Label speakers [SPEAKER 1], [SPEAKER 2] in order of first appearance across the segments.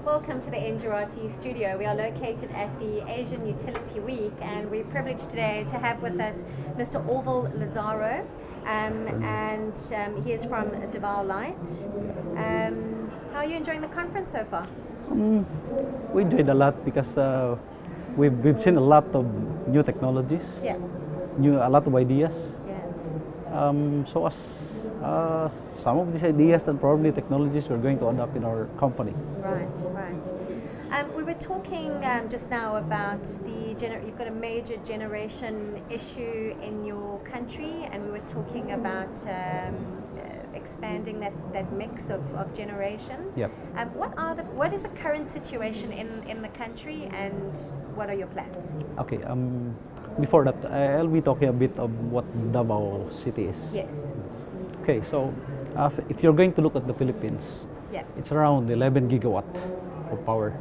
[SPEAKER 1] Welcome to the Engerati studio. We are located at the Asian Utility Week, and we're privileged today to have with us Mr. Orville Lazaro, and he is from Davao Light. How are you enjoying the conference so far?
[SPEAKER 2] We enjoyed a lot because we've seen a lot of new technologies,
[SPEAKER 1] Yeah.
[SPEAKER 2] a lot of ideas.
[SPEAKER 1] Yeah.
[SPEAKER 2] So as some of these ideas and probably technologies we're going to adopt in our company.
[SPEAKER 1] Right, right. We were talking just now about you've got a major generation issue in your country, and we were talking about expanding that mix of generation.
[SPEAKER 2] Yep.
[SPEAKER 1] What is the current situation in the country, and what are your plans?
[SPEAKER 2] Okay. Before that, I'll be talking a bit of what Davao City is.
[SPEAKER 1] Yes.
[SPEAKER 2] Okay. So, if you're going to look at the Philippines,
[SPEAKER 1] Yeah.
[SPEAKER 2] it's around 11 gigawatt of power,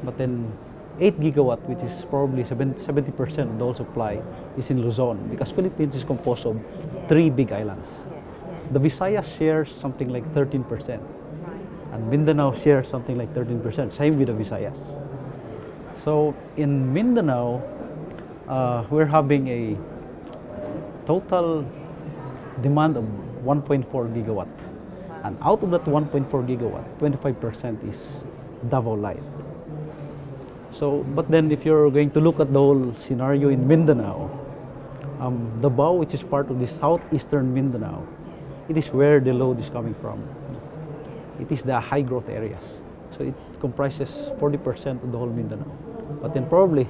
[SPEAKER 2] but then 8 gigawatt, which is probably 70% of the whole supply, is in Luzon, because Philippines is composed of three big islands.
[SPEAKER 1] Yeah.
[SPEAKER 2] The Visayas shares something like 13%,
[SPEAKER 1] Right.
[SPEAKER 2] and Mindanao shares something like 13%, same with the Visayas. So in Mindanao, we're having a total demand of 1.4 gigawatt. And out of that 1.4 gigawatt, 25% is Davao Light. So, but then if you're going to look at the whole scenario in Mindanao, Davao, which is part of the southeastern Mindanao, it is where the load is coming from. It is the high growth areas. So it comprises 40% of the whole Mindanao. But then probably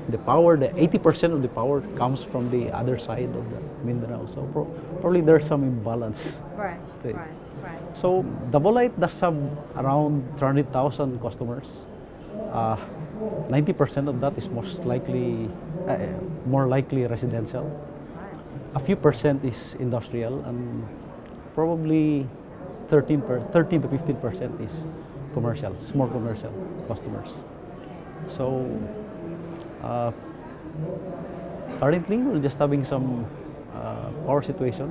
[SPEAKER 2] the 80% of the power comes from the other side of the Mindanao. So probably there's some imbalance.
[SPEAKER 1] Right.
[SPEAKER 2] Okay.
[SPEAKER 1] Right.
[SPEAKER 2] So Davao Light does have around 300,000 customers. 90% of that is more likely residential.
[SPEAKER 1] Right.
[SPEAKER 2] A few percent is industrial, and probably 13 to 15% is commercial, small commercial customers. So currently we're just having some power situation,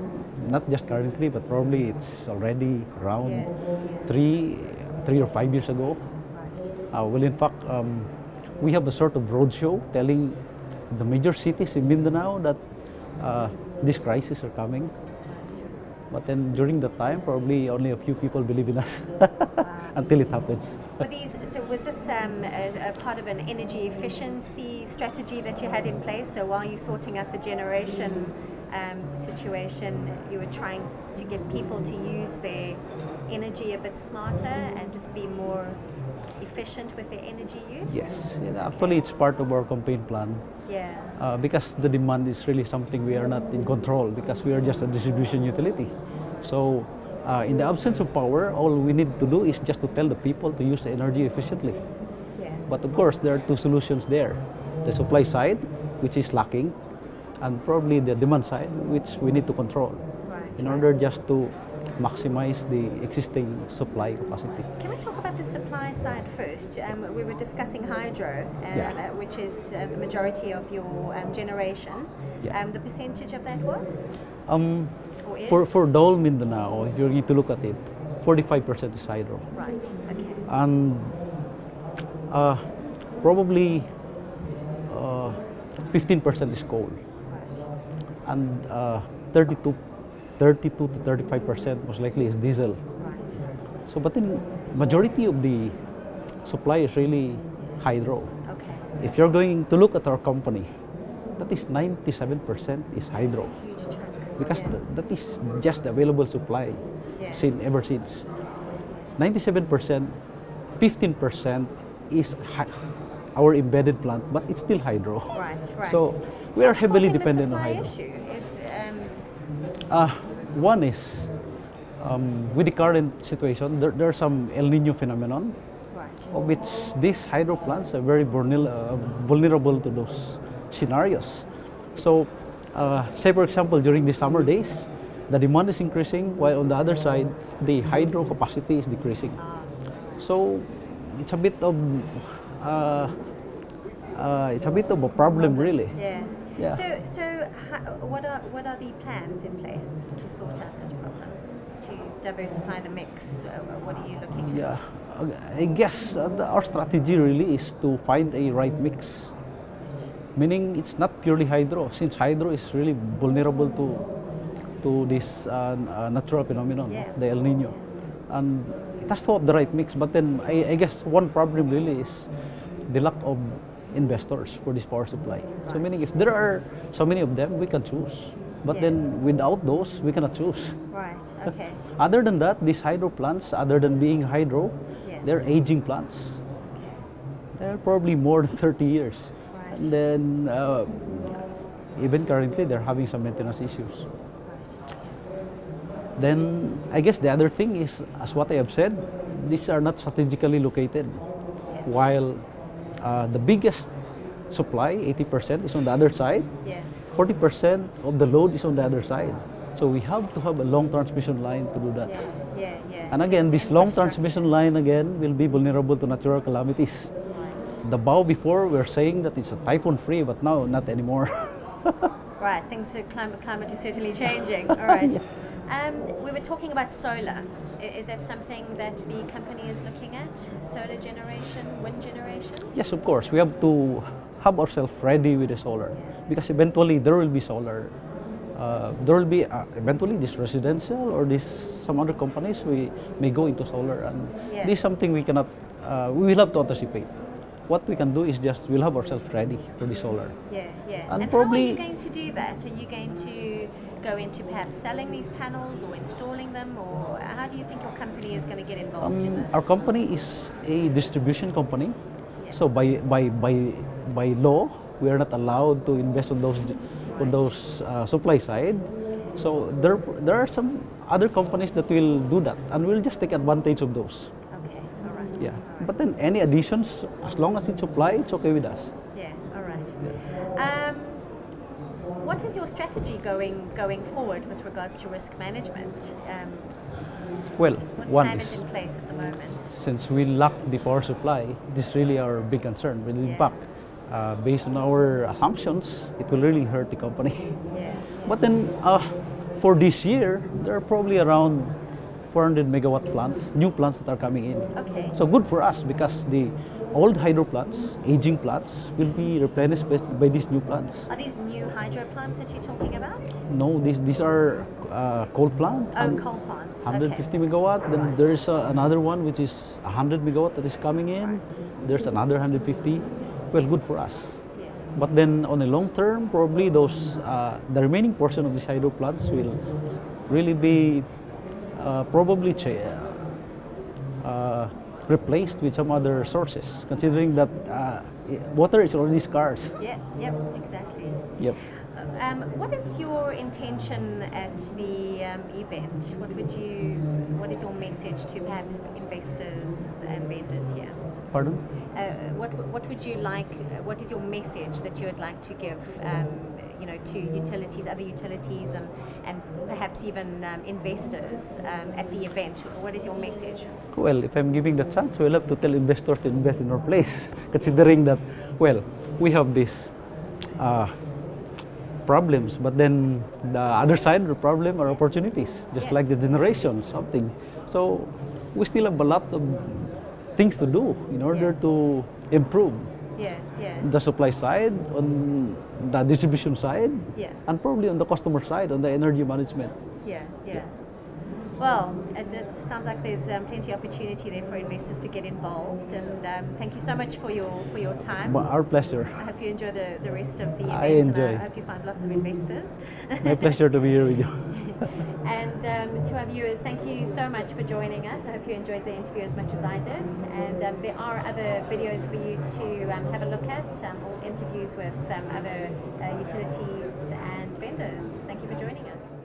[SPEAKER 2] not just currently, but probably it's already around three or 5 years ago. Well, in fact, we have a sort of roadshow telling the major cities in Mindanao that this crisis are coming. But then during the time, probably only a few people believe in us until it happens.
[SPEAKER 1] So was this a part of an energy efficiency strategy that you had in place? So while you're sorting out the generation situation, you were trying to get people to use their energy a bit smarter and just be more efficient with their energy use?
[SPEAKER 2] Yes, actually it's part of our campaign plan.
[SPEAKER 1] Yeah.
[SPEAKER 2] Because the demand is really something we are not in control, because we are just a distribution utility. So in the absence of power, all we need to do is just to tell the people to use the energy efficiently.
[SPEAKER 1] Yeah.
[SPEAKER 2] But of course, there are two solutions there. The supply side, which is lacking, and probably the demand side, which we need to control in order just to maximize the existing supply capacity.
[SPEAKER 1] Can we talk about the supply side first? We were discussing hydro, which is the majority of your generation.
[SPEAKER 2] Yeah.
[SPEAKER 1] The percentage of that was?
[SPEAKER 2] For Dole Mindanao, if you're going to look at it, 45% is hydro.
[SPEAKER 1] Right, okay.
[SPEAKER 2] And probably 15% is coal.
[SPEAKER 1] Right.
[SPEAKER 2] And 32 to 35% most likely is diesel.
[SPEAKER 1] Right.
[SPEAKER 2] So, but then majority of the supply is really hydro.
[SPEAKER 1] Okay.
[SPEAKER 2] If you're going to look at our company, that is 97% is hydro.
[SPEAKER 1] Huge chunk.
[SPEAKER 2] Because that is just the available supply ever since. 97%, 15% is our embedded plant, but it's still hydro.
[SPEAKER 1] Right.
[SPEAKER 2] So we are heavily dependent on hydro.
[SPEAKER 1] Issue is,
[SPEAKER 2] one is, with the current situation, there are some El Nino phenomenon, of which these hydro plants are very vulnerable to those scenarios. So, say for example, during the summer days, the demand is increasing, while on the other side, the hydro capacity is decreasing. So, it's a bit of a problem, really.
[SPEAKER 1] Yeah. So what are the plans in place to sort out this problem? To diversify the mix? What are you looking at?
[SPEAKER 2] I guess our strategy really is to find a right mix. Meaning it's not purely hydro, since hydro is really vulnerable to this natural phenomenon,
[SPEAKER 1] Yeah.
[SPEAKER 2] the El Nino. And it has to have the right mix. But then I guess one problem really is the lack of investors for this power supply. So
[SPEAKER 1] Right.
[SPEAKER 2] meaning if there are so many of them, we can choose. But
[SPEAKER 1] Yeah.
[SPEAKER 2] then without those, we cannot choose.
[SPEAKER 1] Right. Okay.
[SPEAKER 2] Other than that, these hydro plants, other than being hydro,
[SPEAKER 1] Yeah.
[SPEAKER 2] they're aging plants.
[SPEAKER 1] Okay.
[SPEAKER 2] They're probably more than 30 years.
[SPEAKER 1] Right.
[SPEAKER 2] And then even currently, they're having some maintenance issues.
[SPEAKER 1] Right.
[SPEAKER 2] Then I guess the other thing is, as what I have said, these are not strategically located.
[SPEAKER 1] Yeah.
[SPEAKER 2] While the biggest supply, 80%, is on the other side,
[SPEAKER 1] Yeah.
[SPEAKER 2] 40% of the load is on the other side. So we have to have a long transmission line to do that.
[SPEAKER 1] Yeah. Yeah. Yeah.
[SPEAKER 2] And
[SPEAKER 1] So
[SPEAKER 2] again,
[SPEAKER 1] it's
[SPEAKER 2] this long
[SPEAKER 1] infrastructure.
[SPEAKER 2] transmission line again will be vulnerable to natural calamities.
[SPEAKER 1] Right.
[SPEAKER 2] Davao before we were saying that it's a typhoon free, but now not anymore.
[SPEAKER 1] Right, things are climate is certainly changing. All right. We were talking about solar. Is that something that the company is looking at? Solar generation, wind generation?
[SPEAKER 2] Yes, of course. We have to have ourselves ready with the solar, because eventually there will be solar. There will be eventually this residential or this some other companies we may go into solar, and
[SPEAKER 1] Yeah.
[SPEAKER 2] this is something we cannot. We will have to anticipate. What we can do is just we'll have ourselves ready for the solar.
[SPEAKER 1] Yeah, yeah.
[SPEAKER 2] And
[SPEAKER 1] And
[SPEAKER 2] probably-
[SPEAKER 1] how are you going to do that? Are you going to go into perhaps selling these panels or installing them, or how do you think your company is going to get involved in this?
[SPEAKER 2] Our company is a distribution company,
[SPEAKER 1] Yeah.
[SPEAKER 2] so by law we are not allowed to invest on those supply side. So there are some other companies that will do that, and we'll just take advantage of those.
[SPEAKER 1] Okay, all right.
[SPEAKER 2] Yeah,
[SPEAKER 1] all right.
[SPEAKER 2] but then any additions, as long as it's supply, it's okay with us.
[SPEAKER 1] Yeah, all right. What is your strategy going forward with regards to risk management?
[SPEAKER 2] Well,
[SPEAKER 1] What
[SPEAKER 2] one
[SPEAKER 1] plan is
[SPEAKER 2] is
[SPEAKER 1] in place at the moment?
[SPEAKER 2] since we lack the power supply, this is really our big concern with the
[SPEAKER 1] Yeah.
[SPEAKER 2] impact. Based on our assumptions, it will really hurt the company.
[SPEAKER 1] Yeah.
[SPEAKER 2] But then for this year, there are probably around 400 megawatt plants, new plants that are coming in.
[SPEAKER 1] Okay.
[SPEAKER 2] So good for us, because the old hydro plants, aging plants, will be replenished by these new plants.
[SPEAKER 1] Are these new hydro plants that you're talking about?
[SPEAKER 2] No, these are coal plant.
[SPEAKER 1] Oh, coal plants.
[SPEAKER 2] 150
[SPEAKER 1] Okay.
[SPEAKER 2] megawatt. Then there's another one which is 100 megawatt that is coming in. There's another 150. Well, good for us.
[SPEAKER 1] Yeah.
[SPEAKER 2] But then on the long term, probably those the remaining portion of these hydro plants will really be probably replaced with some other sources, considering that water is already scarce.
[SPEAKER 1] Yeah. Yep. Exactly.
[SPEAKER 2] Yep.
[SPEAKER 1] What is your intention at the event? What is your message to perhaps investors and vendors here?
[SPEAKER 2] Pardon?
[SPEAKER 1] What would you like? What is your message that you would like to give? To utilities, other utilities, and perhaps even investors at the event. What is your message?
[SPEAKER 2] Well, if I'm giving the chance, we'll have to tell investors to invest in our place, considering that, well, we have these problems, but then the other side of the problem are opportunities, just
[SPEAKER 1] Yeah.
[SPEAKER 2] like the generation, something. So we still have a lot of things to do in order
[SPEAKER 1] Yeah.
[SPEAKER 2] to improve
[SPEAKER 1] Yeah, yeah,
[SPEAKER 2] the supply side, on the distribution side,
[SPEAKER 1] yeah,
[SPEAKER 2] and probably on the customer side, on the energy management.
[SPEAKER 1] yeah, yeah. Well, it sounds like there's plenty of opportunity there for investors to get involved, and thank you so much for your time.
[SPEAKER 2] Our pleasure.
[SPEAKER 1] I hope you enjoy the rest of the event.
[SPEAKER 2] I enjoy.
[SPEAKER 1] And I hope you find lots of investors.
[SPEAKER 2] My pleasure to be here with you.
[SPEAKER 1] And to our viewers, thank you so much for joining us. I hope you enjoyed the interview as much as I did. And there are other videos for you to have a look at, all interviews with other utilities and vendors. Thank you for joining us.